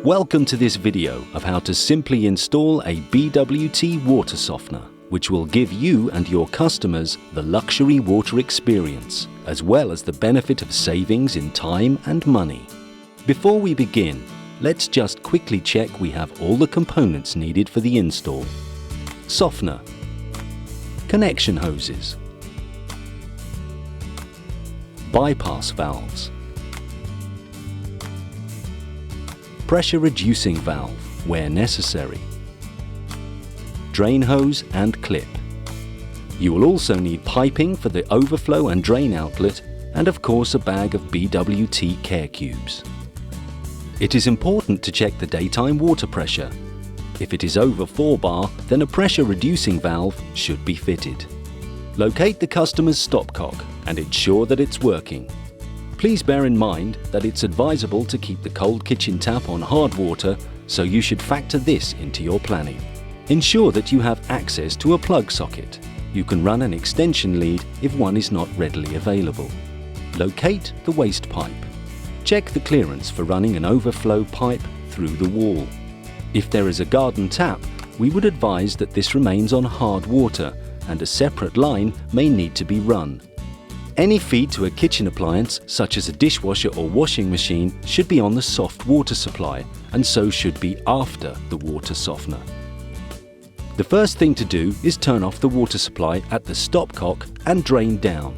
Welcome to this video of how to simply install a BWT water softener, which will give you and your customers the luxury water experience, as well as the benefit of savings in time and money. Before we begin, let's just quickly check we have all the components needed for the install. Softener, connection hoses, bypass valves, pressure reducing valve where necessary, drain hose and clip. You will also need piping for the overflow and drain outlet, and of course a bag of BWT care cubes. It is important to check the daytime water pressure. If it is over 4 bar, then a pressure reducing valve should be fitted. Locate the customer's stopcock and ensure that it's working. Please bear in mind that it's advisable to keep the cold kitchen tap on hard water, so you should factor this into your planning. Ensure that you have access to a plug socket. You can run an extension lead if one is not readily available. Locate the waste pipe. Check the clearance for running an overflow pipe through the wall. If there is a garden tap, we would advise that this remains on hard water and a separate line may need to be run. Any feed to a kitchen appliance, such as a dishwasher or washing machine, should be on the soft water supply, and so should be after the water softener. The first thing to do is turn off the water supply at the stopcock and drain down.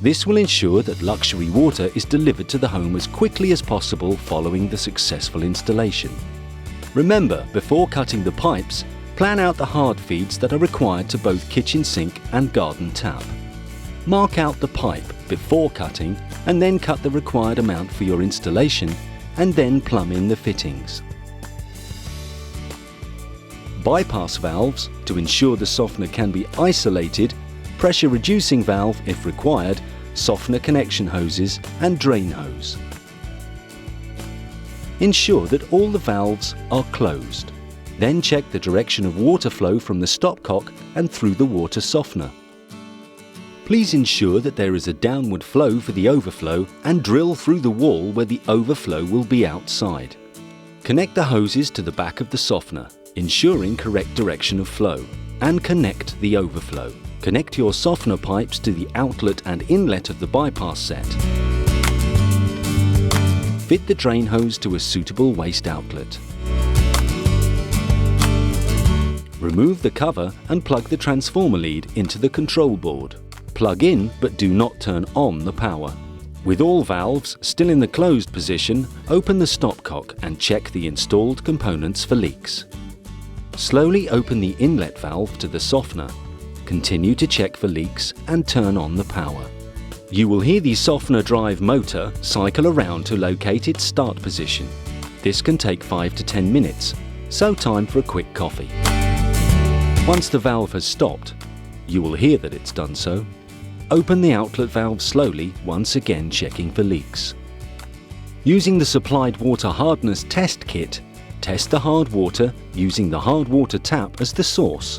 This will ensure that luxury water is delivered to the home as quickly as possible following the successful installation. Remember, before cutting the pipes, plan out the hard feeds that are required to both kitchen sink and garden tap. Mark out the pipe before cutting and then cut the required amount for your installation, and then plumb in the fittings. Bypass valves to ensure the softener can be isolated, pressure reducing valve if required, softener connection hoses and drain hose. Ensure that all the valves are closed. Then check the direction of water flow from the stopcock and through the water softener. Please ensure that there is a downward flow for the overflow and drill through the wall where the overflow will be outside. Connect the hoses to the back of the softener, ensuring correct direction of flow, and connect the overflow. Connect your softener pipes to the outlet and inlet of the bypass set. Fit the drain hose to a suitable waste outlet. Remove the cover and plug the transformer lead into the control board. Plug in, but do not turn on the power. With all valves still in the closed position, open the stopcock and check the installed components for leaks. Slowly open the inlet valve to the softener. Continue to check for leaks and turn on the power. You will hear the softener drive motor cycle around to locate its start position. This can take 5 to 10 minutes, so time for a quick coffee. Once the valve has stopped, you will hear that it's done so. Open the outlet valve slowly, once again checking for leaks. Using the supplied water hardness test kit, test the hard water using the hard water tap as the source.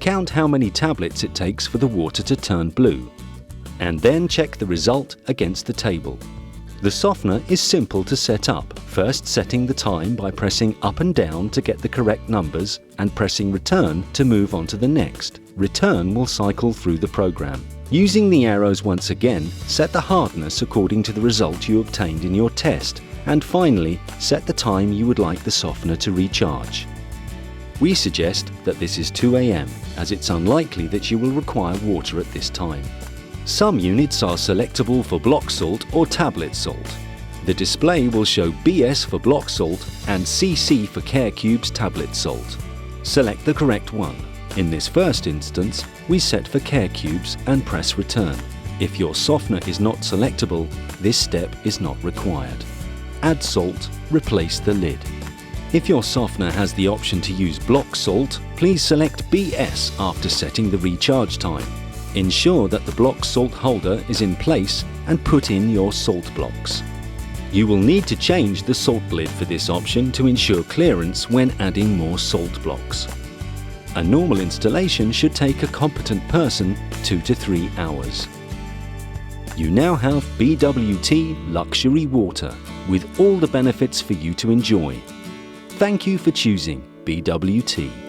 Count how many tablets it takes for the water to turn blue, and then check the result against the table. The softener is simple to set up, first setting the time by pressing up and down to get the correct numbers and pressing return to move on to the next. Return will cycle through the program. Using the arrows once again, set the hardness according to the result you obtained in your test, and finally set the time you would like the softener to recharge. We suggest that this is 2 AM, as it's unlikely that you will require water at this time. Some units are selectable for block salt or tablet salt. The display will show BS for block salt and CC for care cubes tablet salt. Select the correct one. In this first instance, we set for care cubes and press return. If your softener is not selectable, this step is not required. Add salt, replace the lid. If your softener has the option to use block salt, please select BS after setting the recharge time. Ensure that the block salt holder is in place and put in your salt blocks. You will need to change the salt lid for this option to ensure clearance when adding more salt blocks. A normal installation should take a competent person 2 to 3 hours. You now have BWT luxury water with all the benefits for you to enjoy. Thank you for choosing BWT.